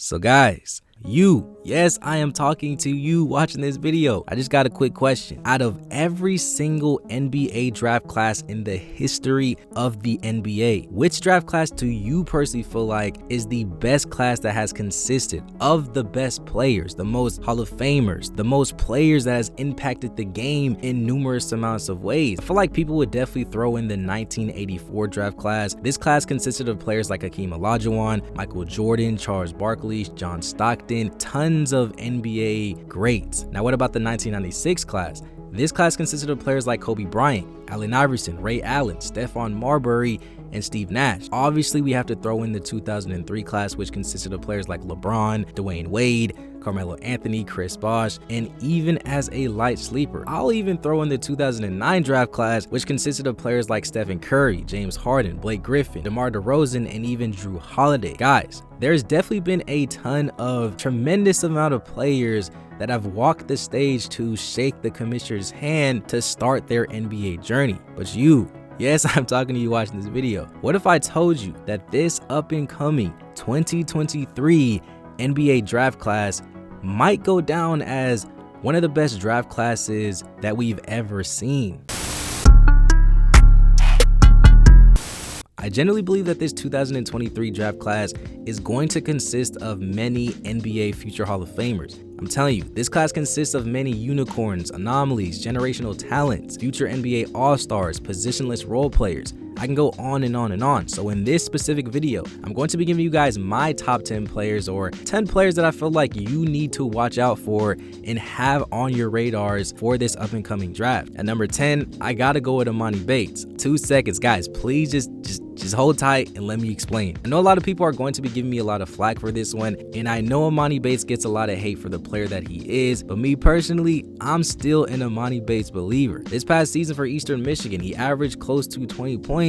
So guys, yes, I am talking to you watching this video. I just got a quick question. Out of every single NBA draft class in the history of the NBA, which draft class do you personally feel like is the best class that has consisted of the best players, the most Hall of Famers, the most players that has impacted the game in numerous amounts of ways? I feel like people would definitely throw in the 1984 draft class. This class consisted of players like Hakeem Olajuwon, Michael Jordan, Charles Barkley, John Stockton, tons of NBA greats. Now what about the 1996 class? This class consisted of players like Kobe Bryant, Allen Iverson, Ray Allen, Stephon Marbury, and Steve Nash. Obviously, we have to throw in the 2003 class, which consisted of players like LeBron, Dwayne Wade, Carmelo Anthony, Chris Bosh, and even as a light sleeper, I'll even throw in the 2009 draft class, which consisted of players like Stephen Curry, James Harden, Blake Griffin, DeMar DeRozan, and even Drew Holiday. Guys, there's definitely been a ton of tremendous amount of players that have walked the stage to shake the commissioner's hand to start their NBA journey. But yes, I'm talking to you watching this video. What if I told you that this up and coming 2023 NBA draft class might go down as one of the best draft classes that we've ever seen? I generally believe that this 2023 draft class is going to consist of many NBA future Hall of Famers. I'm telling you, this class consists of many unicorns, anomalies, generational talents, future NBA All-Stars, positionless role players. I can go on and on and on. So in this specific video, I'm going to be giving you guys my top 10 players, or 10 players that I feel like you need to watch out for and have on your radars for this up and coming draft. At number 10, I gotta go with Emoni Bates. 2 seconds, guys, please just hold tight and let me explain. I know a lot of people are going to be giving me a lot of flack for this one, and I know Emoni Bates gets a lot of hate for the player that he is, but me personally, I'm still an Emoni Bates believer. This past season for Eastern Michigan, he averaged close to 20 points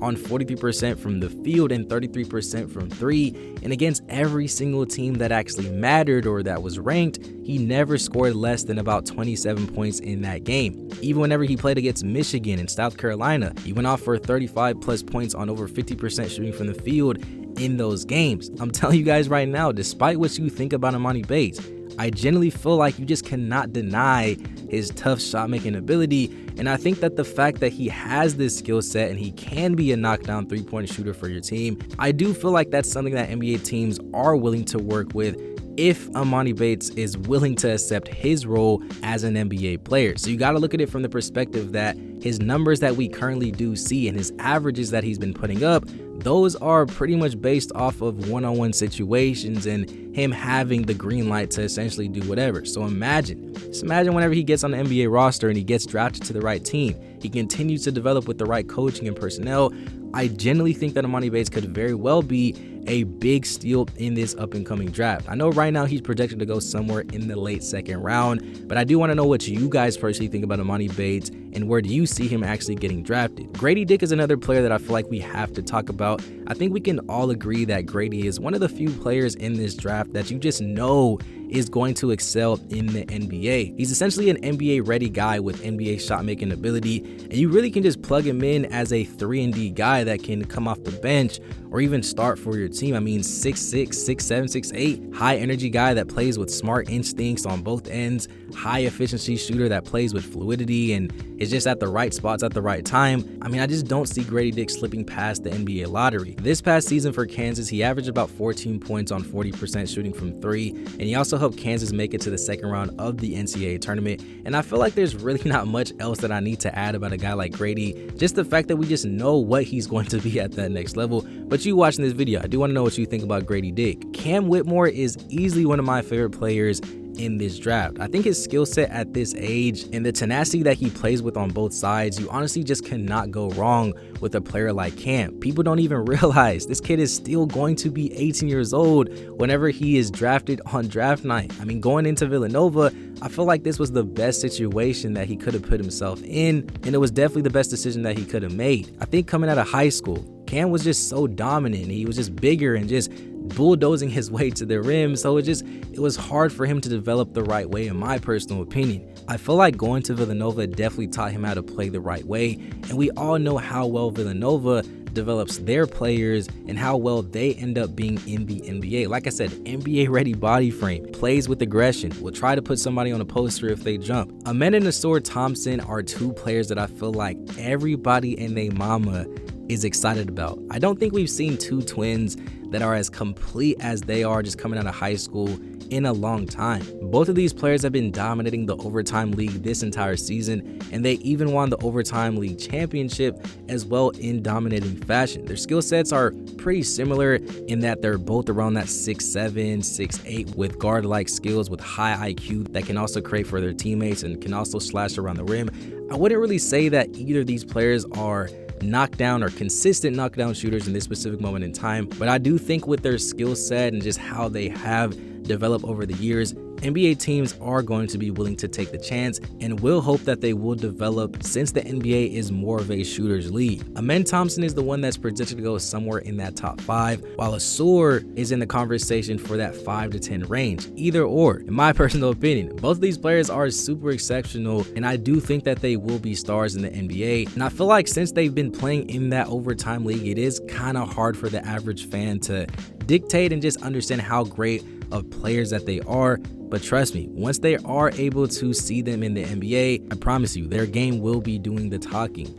on 43% from the field and 33% from three, and against every single team that actually mattered or that was ranked, he never scored less than about 27 points in that game. Even whenever he played against Michigan and South Carolina, he went off for 35 plus points on over 50% shooting from the field in those games. I'm telling you guys right now, despite what you think about Emoni Bates, I generally feel like you just cannot deny his tough shot making ability, and I think that the fact that he has this skill set and he can be a knockdown three-point shooter for your team, I do feel like that's something that NBA teams are willing to work with if Emoni Bates is willing to accept his role as an NBA player. So you got to look at it from the perspective that his numbers that we currently do see and his averages that he's been putting up, those are pretty much based off of one-on-one situations and him having the green light to essentially do whatever. So imagine whenever he gets on the NBA roster and he gets drafted to the right team, he continues to develop with the right coaching and personnel. I genuinely think that Emoni Bates could very well be a big steal in this up and coming draft. I know right now he's projected to go somewhere in the late second round, but I do want to know what you guys personally think about Emoni Bates and where do you see him actually getting drafted. Grady Dick is another player that I feel like we have to talk about. I think we can all agree that Grady is one of the few players in this draft that you just know is going to excel in the NBA. He's essentially an NBA ready guy with NBA shot making ability, and you really can just plug him in as a 3-and-D guy that can come off the bench or even start for your team. I mean, 6'6", 6'7", 6'8", high energy guy that plays with smart instincts on both ends, high efficiency shooter that plays with fluidity and is just at the right spots at the right time. I mean, I just don't see Grady Dick slipping past the NBA lottery. This past season for Kansas, he averaged about 14 points on 40% shooting from three, and he also helped Kansas make it to the second round of the NCAA tournament. And I feel like there's really not much else that I need to add about a guy like Grady, just the fact that we just know what he's going to be at that next level. But you watching this video, I do want to know what you think about Grady Dick. Cam Whitmore is easily one of my favorite players in this draft. I think his skill set at this age and the tenacity that he plays with on both sides, you honestly just cannot go wrong with a player like Cam. People don't even realize this kid is still going to be 18 years old whenever he is drafted on draft night. I mean, going into Villanova, I feel like this was the best situation that he could have put himself in, and it was definitely the best decision that he could have made. I think coming out of high school, Cam was just so dominant. He was just bigger and just bulldozing his way to the rim, so it was hard for him to develop the right way, in my personal opinion. I feel like going to Villanova definitely taught him how to play the right way, and we all know how well Villanova develops their players and how well they end up being in the NBA. Like I said, NBA ready body frame, plays with aggression, will try to put somebody on a poster if they jump. Amen and Thompson are two players that I feel like everybody and their mama is excited about. I don't think we've seen two twins that are as complete as they are just coming out of high school in a long time. Both of these players have been dominating the overtime league this entire season, and they even won the overtime league championship as well in dominating fashion. Their skill sets are pretty similar in that they're both around that 6'7", 6'8", with guard-like skills with high IQ that can also create for their teammates and can also slash around the rim. I wouldn't really say that either of these players are knockdown or consistent knockdown shooters in this specific moment in time, but I do think with their skill set and just how they have developed over the years, NBA teams are going to be willing to take the chance and will hope that they will develop, since the NBA is more of a shooter's league. Amen Thompson is the one that's projected to go somewhere in that top 5, while Asur is in the conversation for that 5 to 10 range. Either or, in my personal opinion, both of these players are super exceptional, and I do think that they will be stars in the NBA. And I feel like since they've been playing in that overtime league, it is kind of hard for the average fan to dictate and just understand how great of players that they are. But trust me, once they are able to see them in the NBA, I promise you, their game will be doing the talking.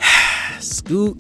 Scoot.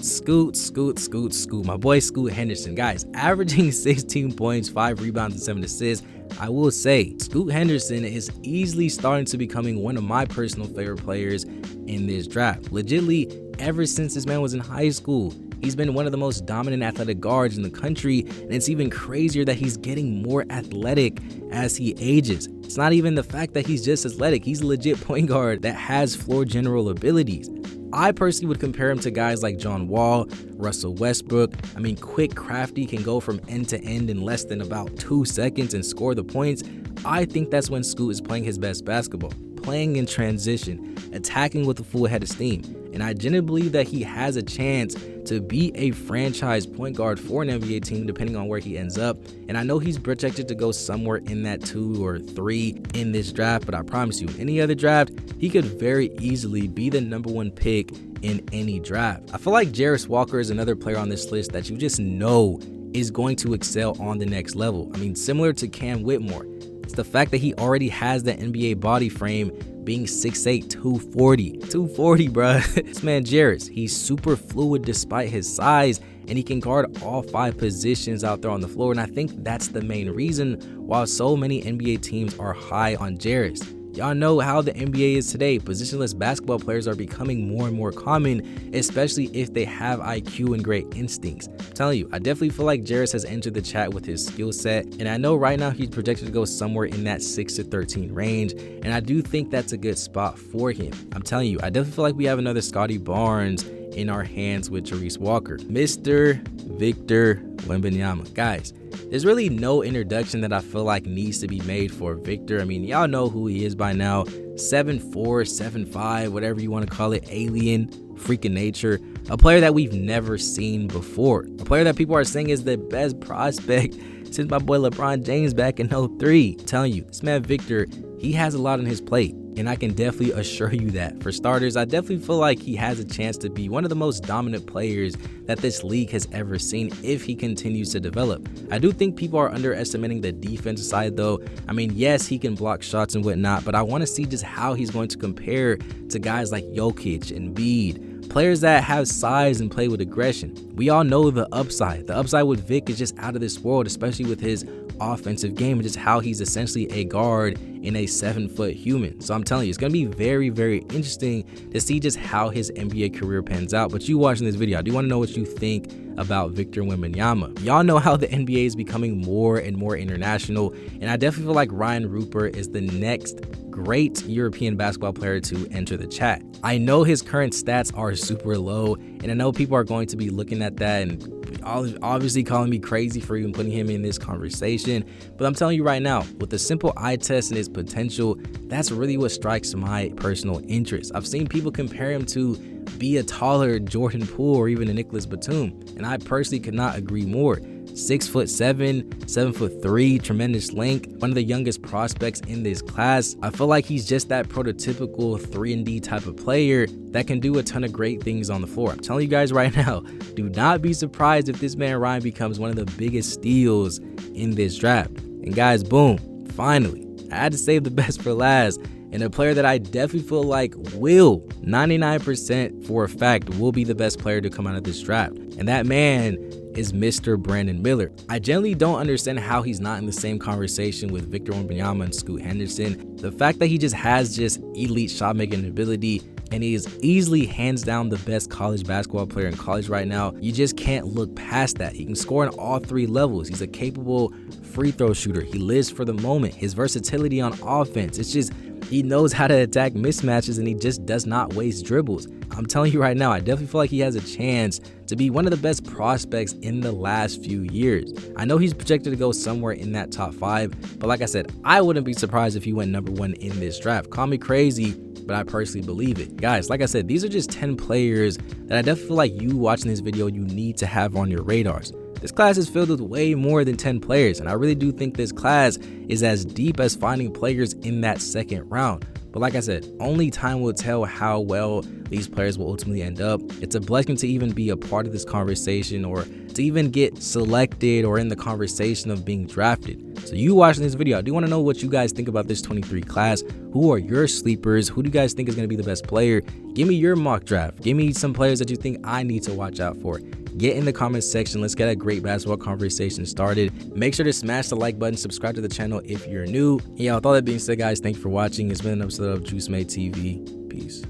My boy Scoot Henderson, guys, averaging 16 points, 5 rebounds, and 7 assists. I will say, Scoot Henderson is easily starting to becoming one of my personal favorite players in this draft. Legitly, ever since this man was in high school, he's been one of the most dominant athletic guards in the country, and it's even crazier that he's getting more athletic as he ages. It's not even the fact that he's just athletic, he's a legit point guard that has floor general abilities. I personally would compare him to guys like John Wall, Russell Westbrook. I mean, quick, crafty, can go from end to end in less than about 2 seconds and score the points. I think that's when Scoot is playing his best basketball, playing in transition, attacking with a full head of steam. And I genuinely believe that he has a chance to be a franchise point guard for an NBA team, depending on where he ends up. And I know he's projected to go somewhere in that 2 or 3 in this draft, but I promise you, any other draft, he could very easily be the #1 pick in any draft. I feel like Jarris Walker is another player on this list that you just know is going to excel on the next level. I mean, similar to Cam Whitmore, it's the fact that he already has that NBA body frame, being 6'8", 240, bruh. This man Jarris, he's super fluid despite his size, and he can guard all 5 positions out there on the floor. And I think that's the main reason why so many NBA teams are high on Jarris. Y'all know how the NBA is today. Positionless basketball players are becoming more and more common, especially if they have IQ and great instincts. I'm telling you, I definitely feel like Jarris has entered the chat with his skill set, and I know right now he's projected to go somewhere in that 6 to 13 range, and I do think that's a good spot for him. I'm telling you, I definitely feel like we have another Scotty Barnes in our hands with Jarris Walker. Mr. Victor Wembanyama. Guys, there's really no introduction that I feel like needs to be made for Victor. I mean, y'all know who he is by now. 7'4", 7'5", whatever you want to call it, alien, freaking nature. A player that we've never seen before. A player that people are saying is the best prospect since my boy LeBron James back in 03. I'm telling you, this man Victor, he has a lot on his plate, and I can definitely assure you that. For starters, I definitely feel like he has a chance to be one of the most dominant players that this league has ever seen if he continues to develop. I do think people are underestimating the defensive side though. I mean, yes, he can block shots and whatnot, but I want to see just how he's going to compare to guys like Jokic and Embiid, players that have size and play with aggression. We all know the upside. The upside with Vic is just out of this world, especially with his offensive game and just how he's essentially a guard in a 7-foot human. So I'm telling you, it's going to be very, very interesting to see just how his NBA career pans out. But you watching this video, I do want to know what you think about Victor Wembanyama. Y'all know how the NBA is becoming more and more international, and I definitely feel like RAYAN Rupert is the next great European basketball player to enter the chat. I know his current stats are super low, and I know people are going to be looking at that and obviously calling me crazy for even putting him in this conversation, but I'm telling you right now, with the simple eye test and his potential, that's really what strikes my personal interest. I've seen people compare him to be a taller Jordan Poole or even a Nicholas Batum, and I personally could not agree more. 6'7", 7'3", tremendous length, one of the youngest prospects in this class. I feel like he's just that prototypical 3-and-D type of player that can do a ton of great things on the floor. I'm telling you guys right now, do not be surprised if this man Ryan becomes one of the biggest steals in this draft. And guys, boom, finally, I had to save the best for last, and a player that I definitely feel like will, 99% for a fact, will be the best player to come out of this draft. And that man is Mr. Brandon Miller. I generally don't understand how he's not in the same conversation with Victor Wembanyama and Scoot Henderson. The fact that he just has just elite shot making ability, and he is easily hands down the best college basketball player in college right now. You just can't look past that. He can score on all 3 levels. He's a capable free throw shooter. He lives for the moment. His versatility on offense, it's just, he knows how to attack mismatches, and he just does not waste dribbles. I'm telling you right now, I definitely feel like he has a chance to be one of the best prospects in the last few years. I know he's projected to go somewhere in that top 5, but like I said, I wouldn't be surprised if he went number 1 in this draft. Call me crazy, but I personally believe it. Guys, like I said, these are just 10 players that I definitely feel like you watching this video, you need to have on your radars. This class is filled with way more than 10 players, and I really do think this class is as deep as finding players in that second round. But like I said, only time will tell how well these players will ultimately end up. It's a blessing to even be a part of this conversation, or to even get selected or in the conversation of being drafted. So you watching this video, I do want to know what you guys think about this 23 class. Who are your sleepers? Who do you guys think is going to be the best player? Give me your mock draft. Give me some players that you think I need to watch out for. Get in the comments section. Let's get a great basketball conversation started. Make sure to smash the like button, subscribe to the channel if you're new. Yeah, with all that being said, guys, thank you for watching. It's been an episode of Juice Made TV. Peace.